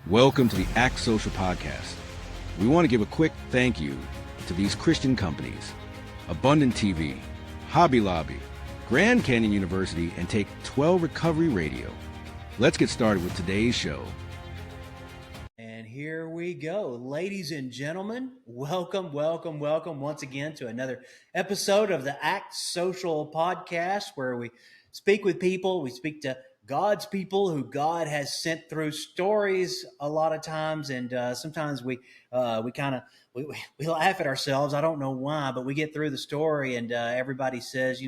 Welcome to the ActsSocial Podcast. We want to give a quick thank you to these Christian companies, Abundant TV, Hobby Lobby, Grand Canyon University, and Take 12 Recovery Radio. Let's get started with today's show. And here we go. Ladies and gentlemen, welcome once again to another episode of the ActsSocial Podcast, where we speak with people, we speak to God's people who God has sent through stories a lot of times, and sometimes we laugh at ourselves. I don't know why, but we get through the story, and everybody says,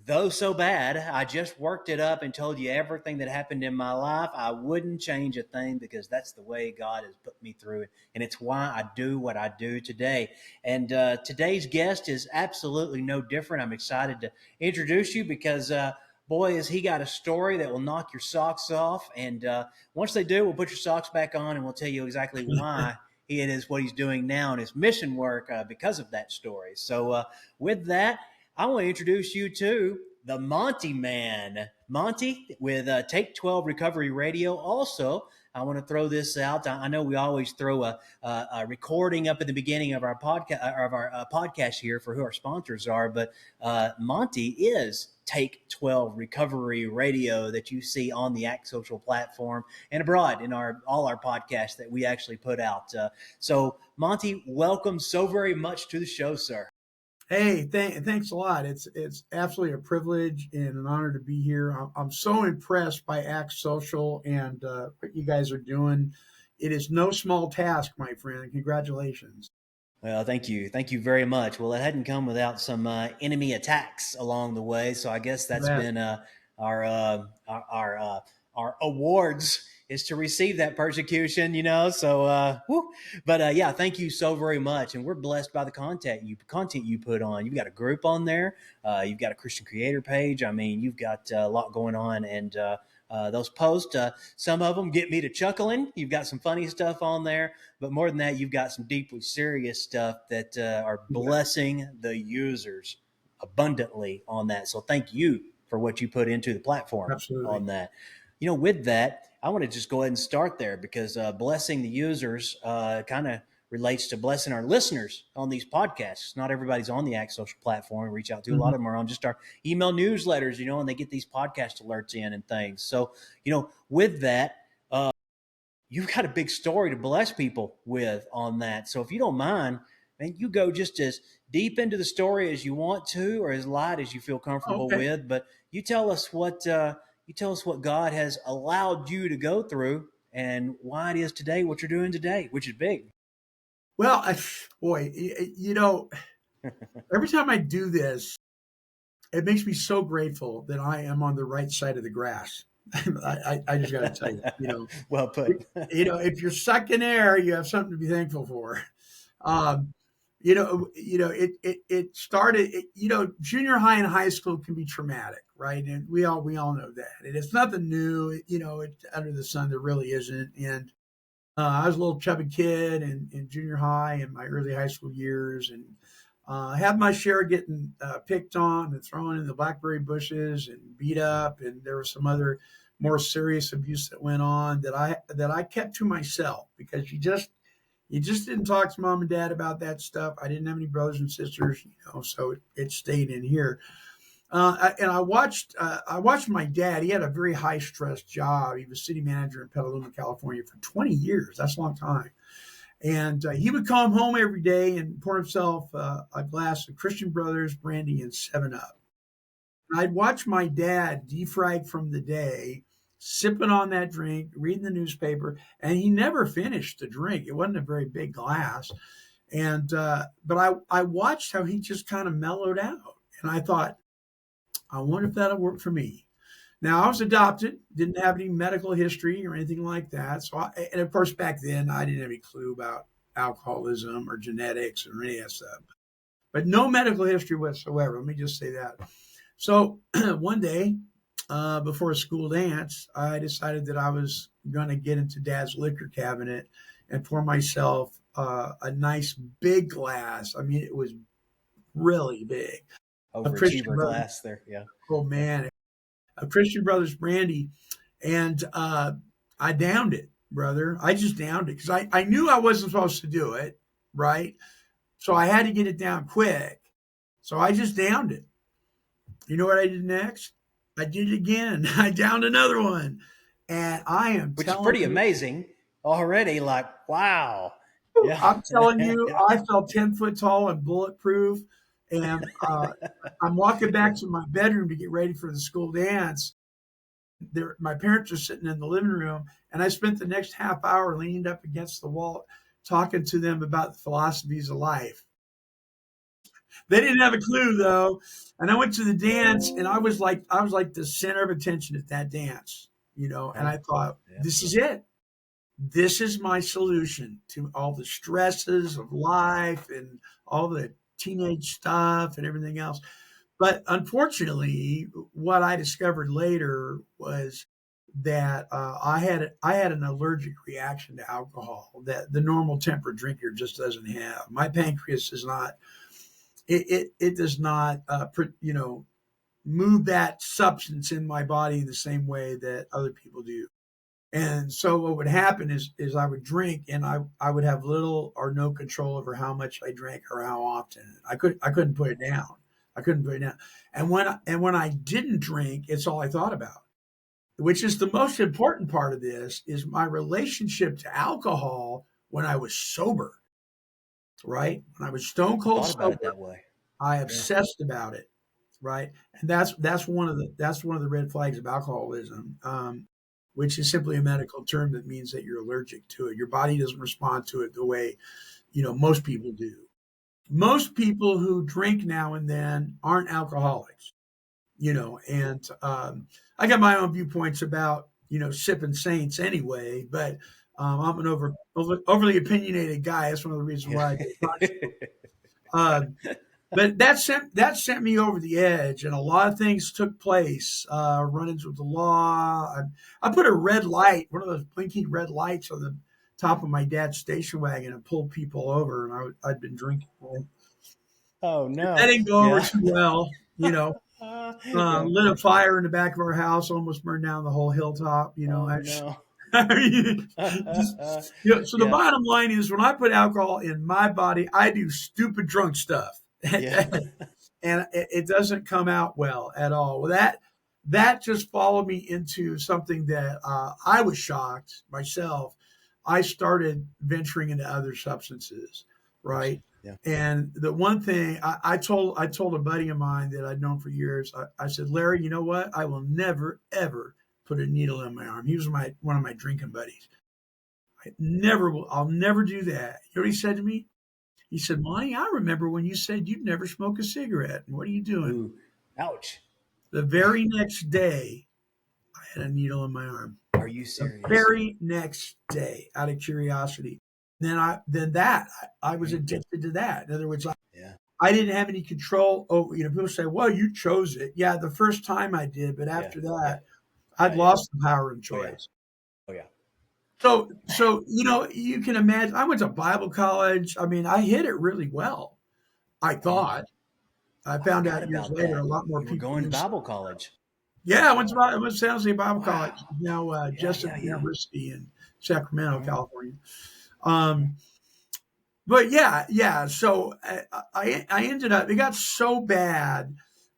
though so bad, I just worked it up and told you everything that happened in my life. I wouldn't change a thing because that's the way God has put me through it, and it's why I do what I do today. And today's guest is absolutely no different. I'm excited to introduce you because boy, has he got a story that will knock your socks off. And once they do, we'll put your socks back on and we'll tell you exactly why it is what he's doing now in his mission work because of that story. So with that, I want to introduce you to the Monty'Man. Monty with Take 12 Recovery Radio. Also, I want to throw this out. I know we always throw a recording up at the beginning of our podcast here for who our sponsors are, but Monty is Take 12 Recovery Radio that you see on the ActsSocial platform and abroad in all our podcasts that we actually put out. So, Monty, welcome so very much to the show, sir. Hey, thanks a lot. It's absolutely a privilege and an honor to be here. I'm so impressed by ActsSocial and what you guys are doing. It is no small task, my friend. Congratulations. Well, thank you. Thank you very much. Well, it hadn't come without some enemy attacks along the way. So I guess that's been our awards is to receive that persecution, So, but yeah, thank you so very much. And we're blessed by the content you put on. You've got a group on there. You've got a Christian creator page. I mean, you've got a lot going on, and those posts, some of them get me to chuckling. You've got some funny stuff on there, but more than that, you've got some deeply serious stuff that are blessing the users abundantly on that. So thank you for what you put into the platform. Absolutely. On that. With that, I want to just go ahead and start there because blessing the users kind of relates to blessing our listeners on these podcasts. Not everybody's on the ActsSocial platform. We reach out to a lot of them are on just our email newsletters, and they get these podcast alerts in and things. So, with that, you've got a big story to bless people with on that. So if you don't mind, man, you go just as deep into the story as you want to, or as light as you feel comfortable with. But you tell us what God has allowed you to go through and why it is today what you're doing today, which is big. Well, every time I do this, it makes me so grateful that I am on the right side of the grass. I just got to tell you, well put. If you're sucking air, you have something to be thankful for. It started, junior high and high school can be traumatic, right? And we all know that. And it's nothing new, under the sun, there really isn't. And I was a little chubby kid in junior high and my early high school years, and had my share of getting picked on and thrown in the blackberry bushes and beat up. And there was some other more serious abuse that went on that I kept to myself because you just didn't talk to mom and dad about that stuff. I didn't have any brothers and sisters, so it stayed in here. And I watched my dad. He had a very high stress job. He was city manager in Petaluma, California for 20 years. That's a long time. And he would come home every day and pour himself a glass of Christian Brothers brandy and 7-Up. I'd watch my dad defrag from the day, sipping on that drink, reading the newspaper, and he never finished the drink. It wasn't a very big glass. And but I watched how he just kind of mellowed out. And I thought, I wonder if that'll work for me. Now, I was adopted, didn't have any medical history or anything like that. And of course, back then, I didn't have any clue about alcoholism or genetics or any of that stuff. But no medical history whatsoever. Let me just say that. So one day, before a school dance, I decided that I was going to get into Dad's liquor cabinet and pour myself a nice big glass. I mean, it was really big. Overachiever glass there, yeah. Oh, man. A Christian Brothers brandy. And I downed it. brother. I just downed it because I knew I wasn't supposed to do it, right? So I had to get it down quick. So I just downed it. You know what I did next? I did it again. I downed another one. And I am Which is telling pretty you, amazing already. Like, wow. Yeah. I'm telling you, I felt 10 foot tall and bulletproof. And I'm walking back to my bedroom to get ready for the school dance. My parents are sitting in the living room, and I spent the next half hour leaning up against the wall talking to them about the philosophies of life. They didn't have a clue though. And I went to the dance, and I was like the center of attention at that dance, and I thought, this is it. This is my solution to all the stresses of life and all the teenage stuff and everything else. But unfortunately, what I discovered later was that I had an allergic reaction to alcohol that the normal temperate drinker just doesn't have. My pancreas is not. It does not, move that substance in my body the same way that other people do. And so what would happen is I would drink, and I would have little or no control over how much I drank or how often. I couldn't put it down. I couldn't put it down. And when I didn't drink, it's all I thought about, which is the most important part of this, is my relationship to alcohol when I was sober, right? When I was stone cold Thought about it sober, that way. I obsessed about it, right? And that's one of the red flags of alcoholism, which is simply a medical term that means that you're allergic to it. Your body doesn't respond to it the way most people do. Most people who drink now and then aren't alcoholics, and I got my own viewpoints about sipping saints anyway, but I'm an overly opinionated guy. That's one of the reasons why I get but that sent me over the edge, and a lot of things took place. Run-ins with the law. I put a red light, one of those blinking red lights, on the top of my dad's station wagon and pulled people over, and I'd been drinking. Oh no, That didn't go over too well, Yeah. Lit a fire in the back of our house, almost burned down the whole hilltop. No. So the bottom line is, when I put alcohol in my body, I do stupid drunk stuff. Yeah. And it doesn't come out well at all. Well, that just followed me into something that I was shocked myself. I started venturing into other substances, right? Yeah. And the one thing I told a buddy of mine that I'd known for years, I said, Larry, you know what? I will never, ever put a needle in my arm. He was one of my drinking buddies. I'll never do that. You know what he said to me? He said, Monty, I remember when you said you'd never smoke a cigarette. And what are you doing? Ooh, ouch. The very next day, I had a needle in my arm. Are you serious? The very next day, out of curiosity. Then I was addicted to that. In other words, I didn't have any control over, people say, well, you chose it. Yeah, the first time I did, but after that, I'd lost the power of choice. Oh, yeah. So you can imagine, I went to Bible college. I mean, I hit it really well, I thought. I found out years later a lot more people. Were going to Bible college. Yeah, I went to San Jose Bible College, now Jessup University in Sacramento, California. But so I ended up, it got so bad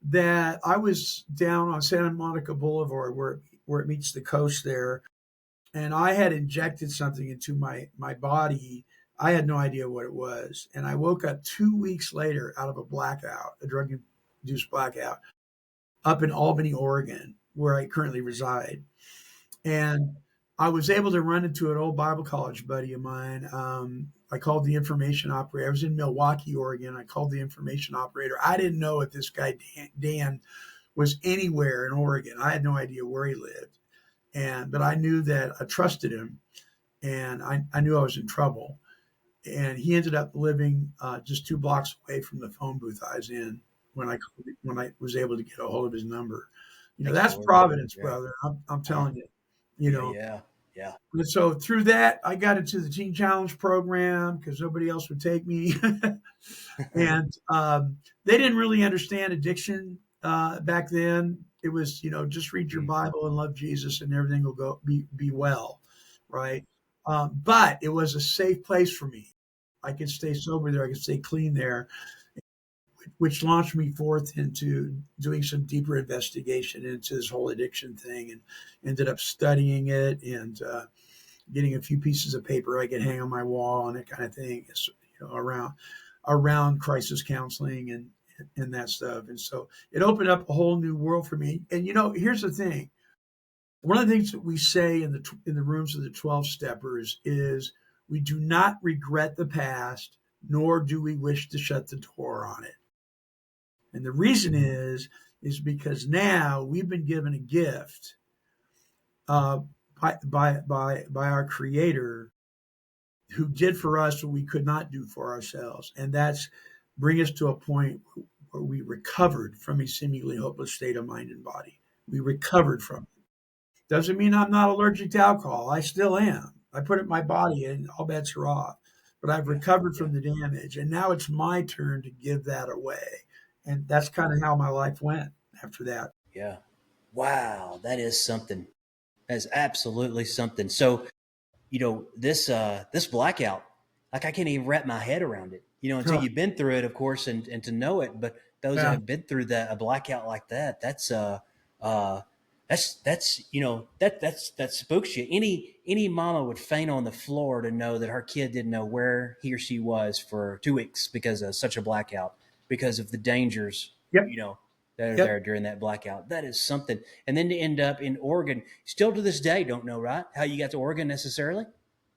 that I was down on Santa Monica Boulevard where it meets the coast there. And I had injected something into my body. I had no idea what it was. And I woke up 2 weeks later out of a blackout, a drug-induced blackout, up in Albany, Oregon, where I currently reside. And I was able to run into an old Bible college buddy of mine. I called the information operator. I was in Milwaukee, Oregon. I called the information operator. I didn't know if this guy, Dan, was anywhere in Oregon. I had no idea where he lived. But I knew that I trusted him, and I knew I was in trouble. And he ended up living just 2 blocks away from the phone booth I was in when I was able to get a hold of his number. That's providence, brother. I'm telling you. Yeah. And so through that, I got into the Teen Challenge program because nobody else would take me. And they didn't really understand addiction back then. It was, just read your Bible and love Jesus and everything will be well, right? But it was a safe place for me. I could stay sober there. I could stay clean there, which launched me forth into doing some deeper investigation into this whole addiction thing, and ended up studying it and getting a few pieces of paper I could hang on my wall and that kind of thing, around crisis counseling and that stuff. And so it opened up a whole new world for me. And here's the thing. One of the things that we say in the rooms of the 12 steppers is we do not regret the past, nor do we wish to shut the door on it. And the reason is because now we've been given a gift by our Creator, who did for us what we could not do for ourselves, and that's bring us to a point where we recovered from a seemingly hopeless state of mind and body. We recovered from it. Doesn't mean I'm not allergic to alcohol. I still am. I put it in my body and all bets are off. But I've recovered from the damage, and now it's my turn to give that away. And that's kind of how my life went after that. Yeah. Wow. That is something. That's absolutely something. So, this blackout, like I can't even wrap my head around it, until you've been through it, of course, and to know it. But those that have been through a blackout like that, that spooks you. Any mama would faint on the floor to know that her kid didn't know where he or she was for 2 weeks because of such a blackout, because of the dangers, that are there during that blackout. That is something. And then to end up in Oregon, still to this day, don't know, right, how you got to Oregon necessarily.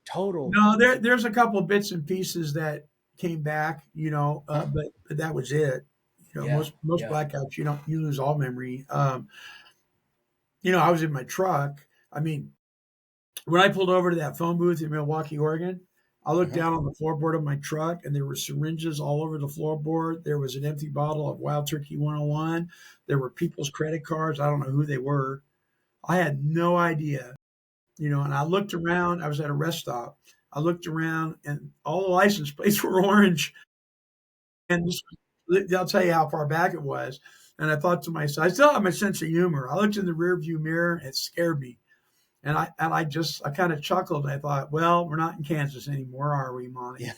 Total. No, there's a couple of bits and pieces that came back, but that was it. Most blackouts, you lose all memory. I was in my truck. I mean, when I pulled over to that phone booth in Milwaukee, Oregon, I looked down on the floorboard of my truck, and there were syringes all over the floorboard. There was an empty bottle of Wild Turkey 101. There were people's credit cards. I don't know who they were. I had no idea, and I looked around. I was at a rest stop. I looked around, and all the license plates were orange. And I'll tell you how far back it was. And I thought to myself, I still have my sense of humor. I looked in the rearview mirror. It scared me. And I kind of chuckled. I thought, well, we're not in Kansas anymore, are we, Monty?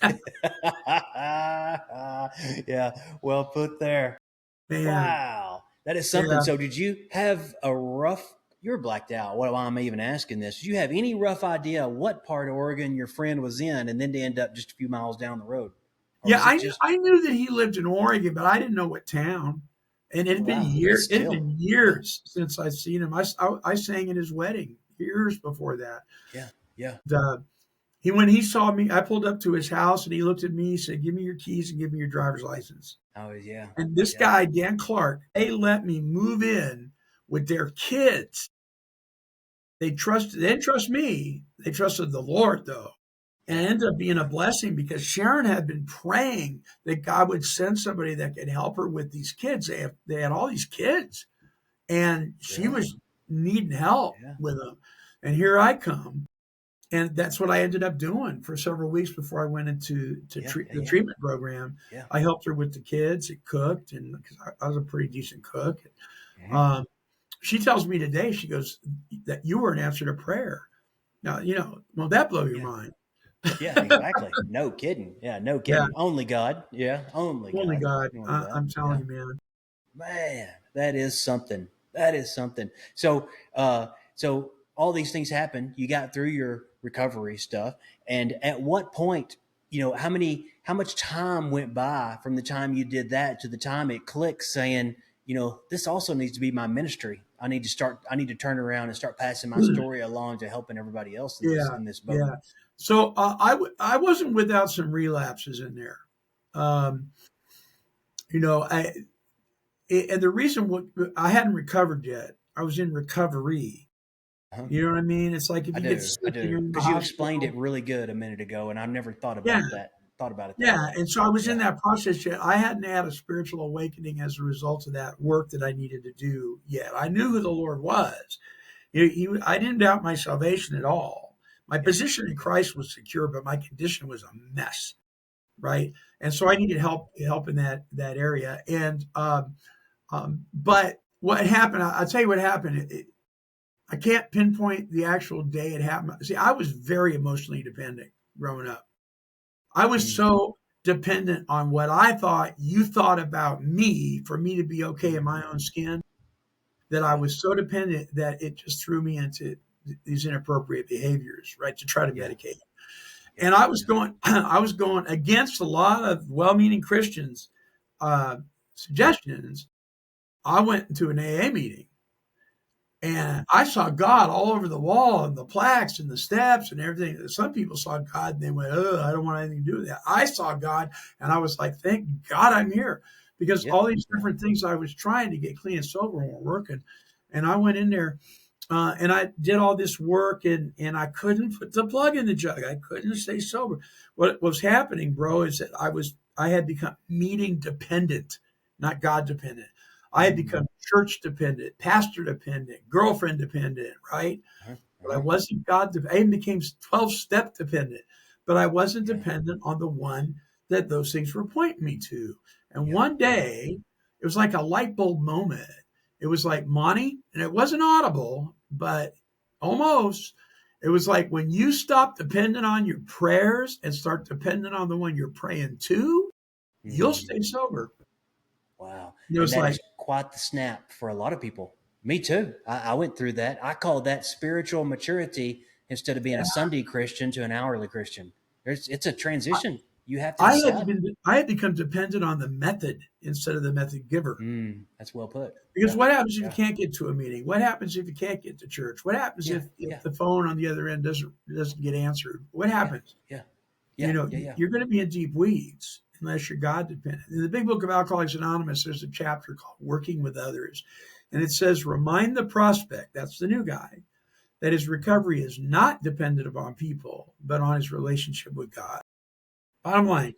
Yeah, well put there. Man. Wow, that is something. Yeah. So did you have you were blacked out. Why am I even asking this? Did you have any rough idea what part of Oregon your friend was in, and then to end up just a few miles down the road? Yeah, I knew that he lived in Oregon, but I didn't know what town. And it had been years. It had been years since I'd seen him. I sang at his wedding years before that. Yeah. When he saw me, I pulled up to his house and he looked at me. He said, "Give me your keys and give me your driver's license." Oh yeah. And this guy, Dan Clark, they let me move in with their kids. They didn't trust me. They trusted the Lord, though. And it ended up being a blessing because Sharon had been praying that God would send somebody that could help her with these kids. They had all these kids, and she was needing help with them. And here I come. And that's what I ended up doing for several weeks before I went into the treatment program. Yeah. I helped her with the kids. It cooked, and because I was a pretty decent cook. Mm-hmm. She tells me today, she goes, that you were an answer to prayer. Now, will that blow your mind? Yeah, exactly. No kidding. Yeah, no kidding. Yeah. Only God. Yeah, only God. I'm telling you, man. Man, that is something. So, so all these things happen. You got through your recovery stuff, and at what point, how much time went by from the time you did that to the time it clicked, saying, this also needs to be my ministry. I need to turn around and start passing my story along to helping everyody else in this boat. Yeah. So I wasn't without some relapses in there. And the reason I hadn't recovered yet, I was in recovery. Uh-huh. You know what I mean? It's like if you get sick, because you explained it really good a minute ago, and I've never thought about that. Thought about it. Yeah, and so I was in that process yet. I hadn't had a spiritual awakening as a result of that work that I needed to do yet. I knew who the Lord was. I didn't doubt my salvation at all. My position in Christ was secure, but my condition was a mess, right? And so I needed help in that area. And but what happened? I'll tell you what happened. I can't pinpoint the actual day it happened. See, I was very emotionally dependent growing up. I was so dependent on what I thought you thought about me for me to be okay in my own skin, that I was so dependent that it just threw me into these inappropriate behaviors, right, to try to medicate. And I was going against a lot of well-meaning Christians' suggestions. I went into an AA meeting, and I saw God all over the wall and the plaques and the steps and everything. Some people saw God and they went, "Oh, I don't want anything to do with that." I saw God and I was like, "Thank God I'm here," because all these different things I was trying to get clean and sober weren't working. And I went in there and I did all this work, and I couldn't put the plug in the jug. I couldn't stay sober. What was happening, bro, is that I had become meeting dependent, not God dependent. I had become church dependent, pastor dependent, girlfriend dependent, right? But I wasn't God. I even became 12-step dependent, but I wasn't dependent on the one that those things were pointing me to. And one day, it was like a light bulb moment. It was like, Monty, and it wasn't audible, but almost. It was like when you stop depending on your prayers and start depending on the one you're praying to, you'll stay sober. Wow. It was and that is quite the snap for a lot of people. Me too. I went through that. I call that spiritual maturity instead of being a Sunday Christian to an hourly Christian. It's a transition. You have to decide. I had become dependent on the method instead of the method giver. That's well put. Because what happens if you can't get to a meeting? What happens if you can't get to church? What happens if the phone on the other end doesn't get answered? What happens? You're going to be in deep weeds unless you're God dependent. In the big book of Alcoholics Anonymous, there's a chapter called Working with Others. And it says, remind the prospect, that's the new guy, that his recovery is not dependent upon people, but on his relationship with God. Bottom line,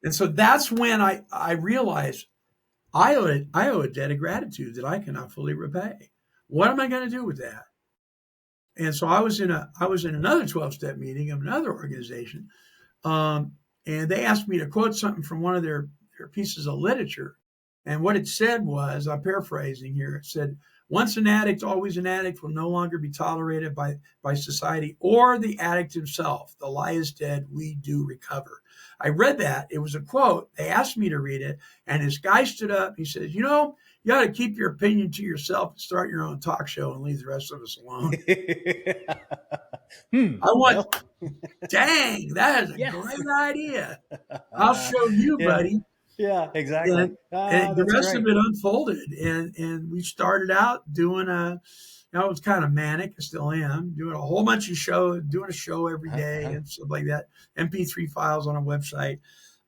And so that's when I realized I owe a debt of gratitude that I cannot fully repay. What am I going to do with that? And so I was in another 12-step meeting of another organization. And they asked me to quote something from one of their pieces of literature. And what it said was, I'm paraphrasing here, it said, once an addict, always an addict will no longer be tolerated by society or the addict himself. The lie is dead. We do recover. I read that. It was a quote. They asked me to read it. And this guy stood up. He says, you ought to keep your opinion to yourself and start your own talk show and leave the rest of us alone. Dang, that is a great idea. I'll show you, buddy. Yeah, exactly. And the rest of it unfolded. And we started out doing it was kind of manic. I still am doing a whole bunch of shows, doing a show every day and stuff like that. MP3 files on a website.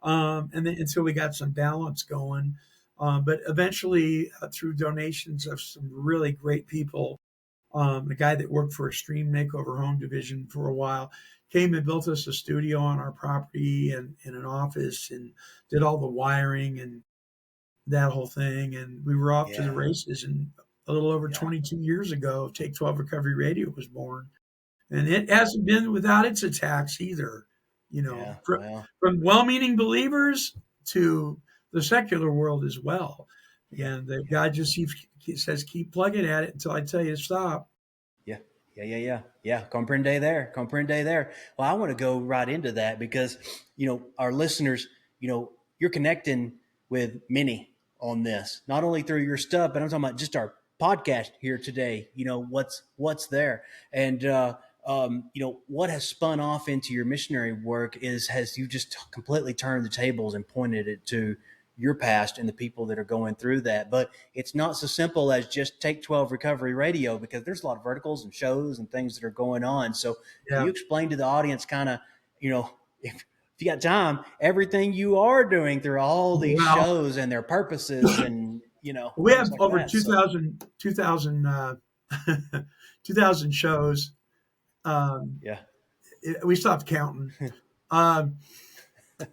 And then until we got some balance going. But eventually through donations of some really great people, the guy that worked for Extreme Makeover Home Division for a while came and built us a studio on our property and an office and did all the wiring and that whole thing. And we were off to the races. And a little over 22 years ago, Take 12 Recovery Radio was born. And it hasn't been without its attacks either. From well-meaning believers to the secular world as well. And God just says, keep plugging at it until I tell you to stop. Yeah. Comprende there. Well, I want to go right into that because, our listeners, you're connecting with many on this, not only through your stuff, but I'm talking about just our podcast here today. What's there. And, what has spun off into your missionary work has you just completely turned the tables and pointed it to your past and the people that are going through that. But it's not so simple as just Take 12 Recovery Radio, because there's a lot of verticals and shows and things that are going on. So can you explain to the audience kind of, if you got time, everything you are doing through all these shows and their purposes and, we have like over 2,000 shows. We stopped counting.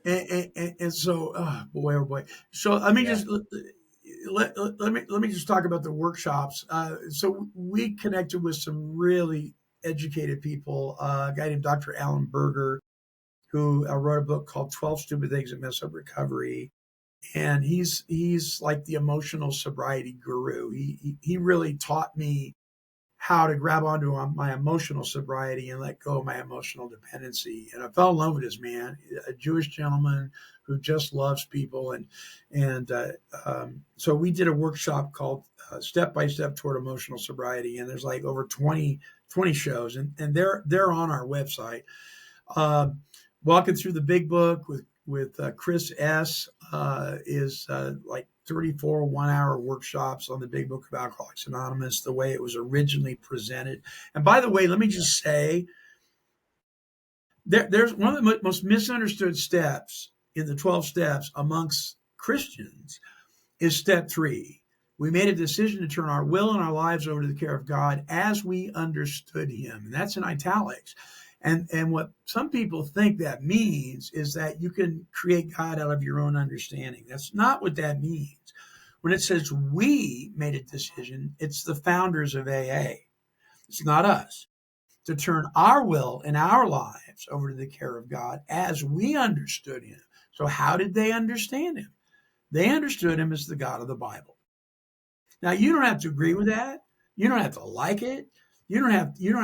And so, oh boy. So let me just let me just talk about the workshops. So we connected with some really educated people. A guy named Dr. Alan Berger, who wrote a book called 12 Stupid Things That Mess Up Recovery. And he's like the emotional sobriety guru. He really taught me how to grab onto my emotional sobriety and let go of my emotional dependency. And I fell in love with this man, a Jewish gentleman who just loves people. So we did a workshop called Step by Step Toward Emotional Sobriety. And there's like over 20 shows, and they're on our website. Walking Through the Big Book with Chris S. Is like 34 one-hour workshops on the Big Book of Alcoholics Anonymous, the way it was originally presented. And by the way, let me just say, there's one of the most misunderstood steps in the 12 steps amongst Christians is step 3. We made a decision to turn our will and our lives over to the care of God as we understood him. And that's in italics. And what some people think that means is that you can create God out of your own understanding. That's not what that means. When it says we made a decision, it's the founders of AA. It's not us. To turn our will and our lives over to the care of God as we understood him. So how did they understand him? They understood him as the God of the Bible. Now, you don't have to agree with that. You don't have to like it. You don't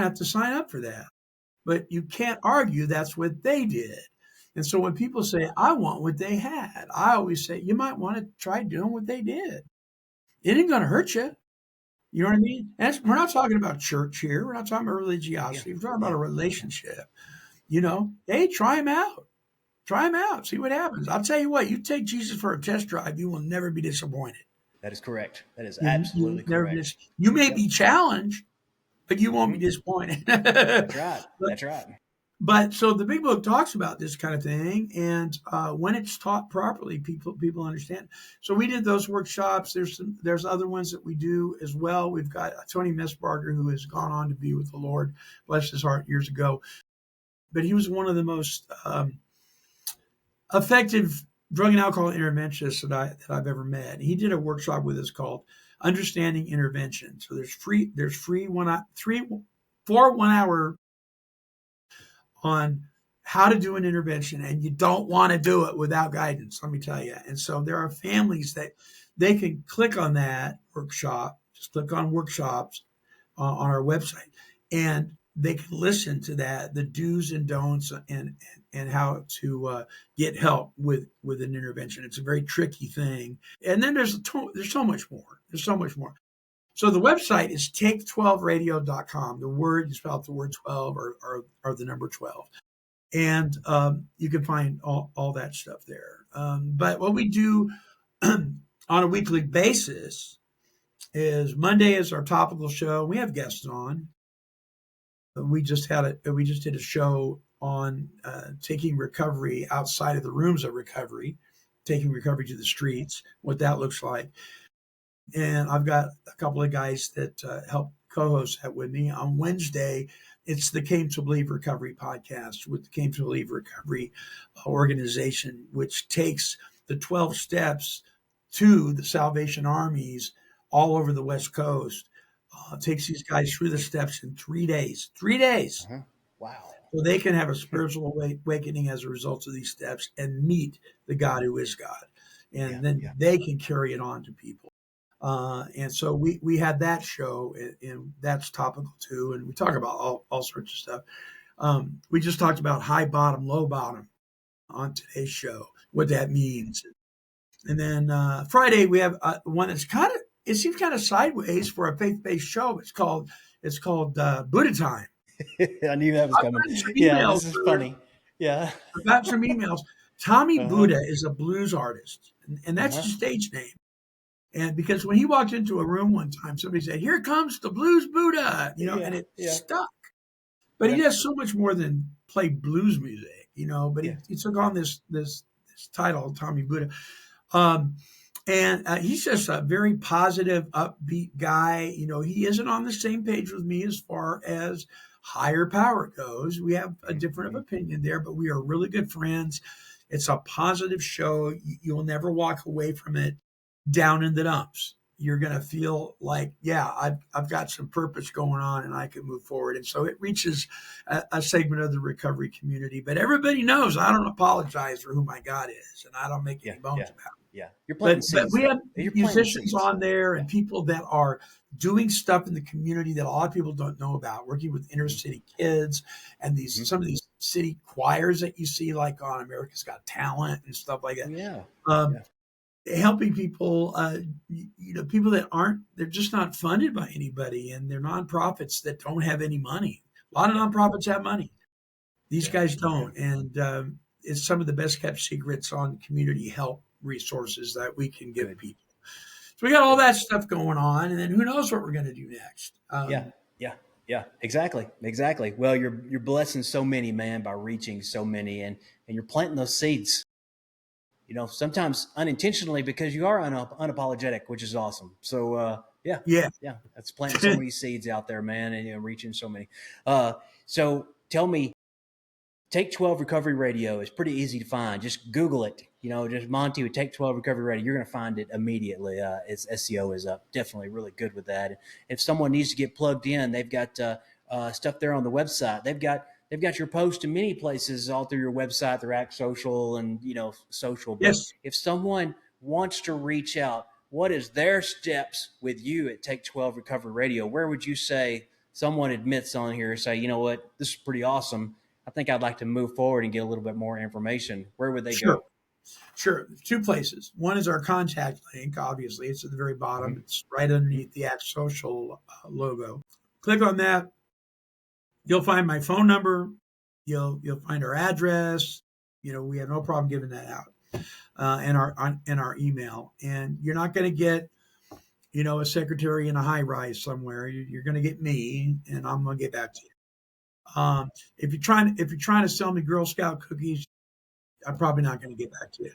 have to sign up for that. But you can't argue that's what they did. And so when people say, I want what they had, I always say, you might want to try doing what they did. It ain't going to hurt you. You know what I mean? And we're not talking about church here. We're not talking about religiosity. We're talking about a relationship. Hey, try him out. Try him out. See what happens. I'll tell you what, you take Jesus for a test drive, you will never be disappointed. That is correct. That is absolutely correct. You may be challenged, but you won't be disappointed. That's right. That's right. But so the Big Book talks about this kind of thing, and when it's taught properly, people understand. So we did those workshops. There's other ones that we do as well. We've got Tony Messbarger, who has gone on to be with the Lord, bless his heart, years ago. But he was one of the most effective drug and alcohol interventionists that I've ever met. He did a workshop with us called Understanding Intervention. So there's 4 1 hour on how to do an intervention, and you don't want to do it without guidance, let me tell you. And so there are families that they can click on that workshop, just click on workshops on our website, and they can listen to that, the do's and don'ts, and how to get help with an intervention. It's a very tricky thing. And then there's so much more. There's so much more. So the website is take12radio.com. The word, you spell out the word 12 or the number 12. And you can find all that stuff there. But what we do on a weekly basis is Monday is our topical show. We have guests on. We just did a show on taking recovery outside of the rooms of recovery, taking recovery to the streets, what that looks like. And I've got a couple of guys that help co-host that with me. On Wednesday, it's the Came to Believe Recovery podcast with the Came to Believe Recovery organization, which takes the 12 steps to the Salvation Armies all over the West Coast. Takes these guys through the steps in 3 days. 3 days. Uh-huh. Wow. So they can have a spiritual awakening as a result of these steps and meet the God who is God. And then they can carry it on to people. And so we had that show, and that's topical too. And we talk about all sorts of stuff. We just talked about high bottom, low bottom on today's show, what that means. And then Friday we have one that's it seems kind of sideways for a faith-based show. It's called Buddha Time. I knew that was coming. Yeah, this is funny. Yeah. I've got some emails. Tommy Buddha is a blues artist, and that's his stage name. And because when he walked into a room one time, somebody said, "Here comes the blues Buddha," and it stuck. But he does so much more than play blues music, but he took on this title, Tommy Buddha. And he's just a very positive, upbeat guy. He isn't on the same page with me as far as higher power goes. We have a different opinion there, but we are really good friends. It's a positive show. You'll never walk away from it down in the dumps. you're going to feel like, yeah, I've got some purpose going on and I can move forward. And so it reaches a segment of the recovery community. But everybody knows I don't apologize for who my God is, and I don't make any bones about it. Yeah, you're planting But seeds. we have You're musicians on there and Yeah. people that are doing stuff in the community that a lot of people don't know about, working with inner city kids and some of these city choirs that you see like on America's Got Talent and stuff like that. Yeah. Helping people, people that they're just not funded by anybody, and they're nonprofits that don't have any money. A lot of nonprofits have money. These guys don't. And it's some of the best kept secrets on community help resources that we can give people. So we got all that stuff going on, and then who knows what we're going to do next. Yeah, exactly. Well, you're blessing so many, man, by reaching so many, and you're planting those seeds. Sometimes unintentionally, because you are unapologetic, which is awesome. So yeah, that's planting so many seeds out there, man, and reaching so many. So tell me, Take 12 Recovery Radio is pretty easy to find. Just Google it. Just Monty with Take 12 Recovery Radio. You're going to find it immediately. Its SEO is up. Definitely really good with that. If someone needs to get plugged in, they've got stuff there on the website. They've got your post in many places all through your website, through ActsSocial and social. But if someone wants to reach out, what is their steps with you at Take 12 Recovery Radio? Where would you say someone admits on here, say, you know what, this is pretty awesome. I think I'd like to move forward and get a little bit more information. Where would they go? Sure. Two places. One is our contact link. Obviously, it's at the very bottom. It's right underneath the ActsSocial logo. Click on that. You'll find my phone number. You'll find our address. We have no problem giving that out, and our email. And you're not going to get, a secretary in a high rise somewhere. You're going to get me, and I'm going to get back to you. If you're trying to sell me Girl Scout cookies, I'm probably not going to get back to you.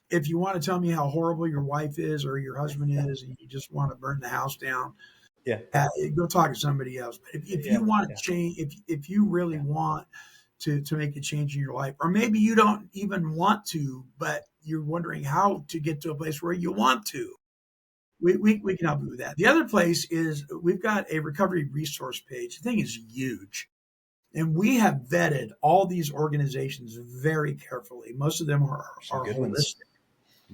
If you want to tell me how horrible your wife is or your husband is, and you just want to burn the house down, go talk to somebody else. But if you want to change, if you really want to make a change in your life, or maybe you don't even want to, but you're wondering how to get to a place where you want to, we can help you with that. The other place is we've got a recovery resource page. The thing is huge. And we have vetted all these organizations very carefully. Most of them are holistic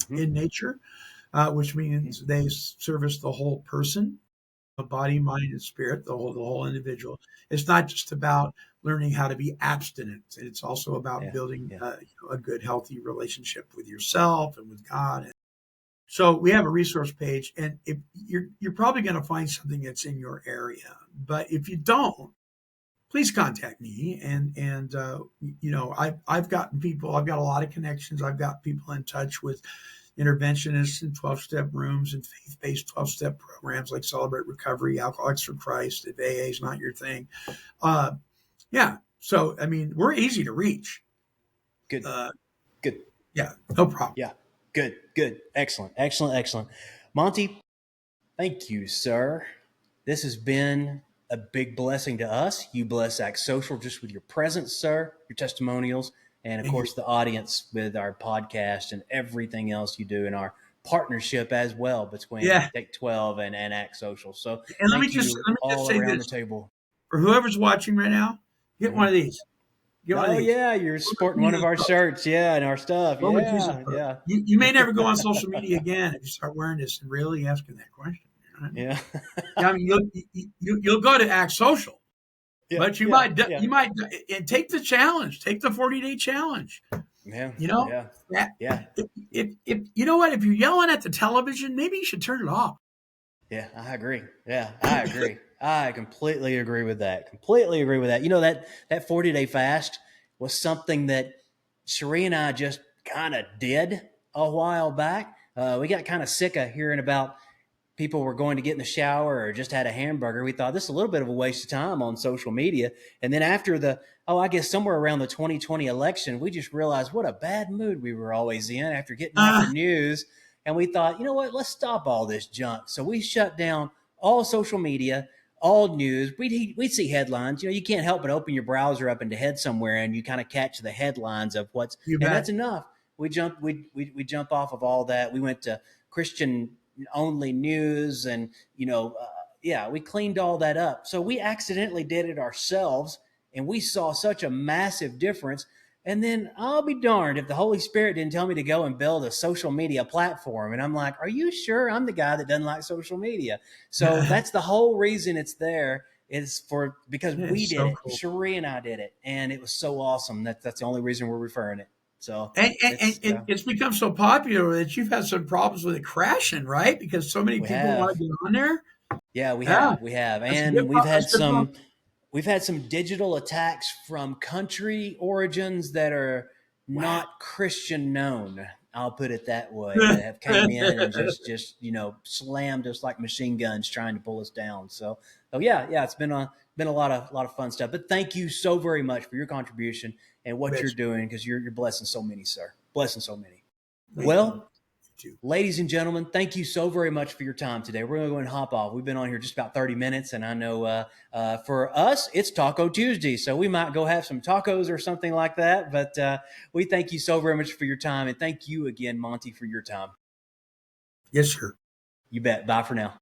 in nature, which means they service the whole person, the body, mind, and spirit, the whole individual. It's not just about learning how to be abstinent. It's also about building a good, healthy relationship with yourself and with God. So we have a resource page, and if you're probably going to find something that's in your area. But if you don't, please contact me. And I've gotten people. I've got a lot of connections. I've got people in touch with interventionists and 12-step rooms and faith-based 12-step programs like Celebrate Recovery, Alcoholics for Christ. If AA is not your thing, So we're easy to reach. Good. Yeah, no problem. Yeah. Good. Excellent. Monty, thank you, sir. This has been a big blessing to us. You bless ActsSocial just with your presence, sir, your testimonials, and of course the audience with our podcast and everything else you do in our partnership as well between Take 12 and ActsSocial. So and let me just say around this. the table. For whoever's watching right now, get one of these. You're sporting one of our shirts, and our stuff. You may never go on social media again if you start wearing this and really asking that question. Yeah. You'll go to ActsSocial, but you might and take the challenge, take the 40-day challenge. If you know what, if you're yelling at the television, maybe you should turn it off. Yeah, I agree. I agree. I completely agree with that. That 40-day fast was something that Sheree and I just kind of did a while back. We got kind of sick of hearing about people were going to get in the shower or just had a hamburger. We thought this is a little bit of a waste of time on social media. And then after somewhere around the 2020 election, we just realized what a bad mood we were always in after getting off the news. And we thought, you know what, let's stop all this junk. So we shut down all social media, all news. We'd see headlines. You can't help but open your browser up into head somewhere and you kind of catch the headlines of and that's enough. we jump off of all that. We went to Christian only news, and we cleaned all that up. So we accidentally did it ourselves, and we saw such a massive difference. And then I'll be darned if the Holy Spirit didn't tell me to go and build a social media platform. And I'm like, are you sure? I'm the guy that doesn't like social media. So that's the whole reason it's there, is because we did it. Cool. Cherie and I did it, and it was so awesome. That's the only reason we're referring it. So it's become so popular that you've had some problems with it crashing, right? Because so many people want to get on there. Yeah, we have, and we've had some digital attacks from country origins that are not Christian known. I'll put it that way. That have came in and just slammed us like machine guns trying to pull us down. So it's been a lot of fun stuff. But thank you so very much for your contribution and what you're doing, because you're blessing so many, sir. Blessing so many. Well, ladies and gentlemen, thank you so very much for your time today. We're going to go and hop off. We've been on here just about 30 minutes, and I know for us, it's Taco Tuesday, so we might go have some tacos or something like that. But we thank you so very much for your time, and thank you again, Monty, for your time. Yes, sir. You bet. Bye for now.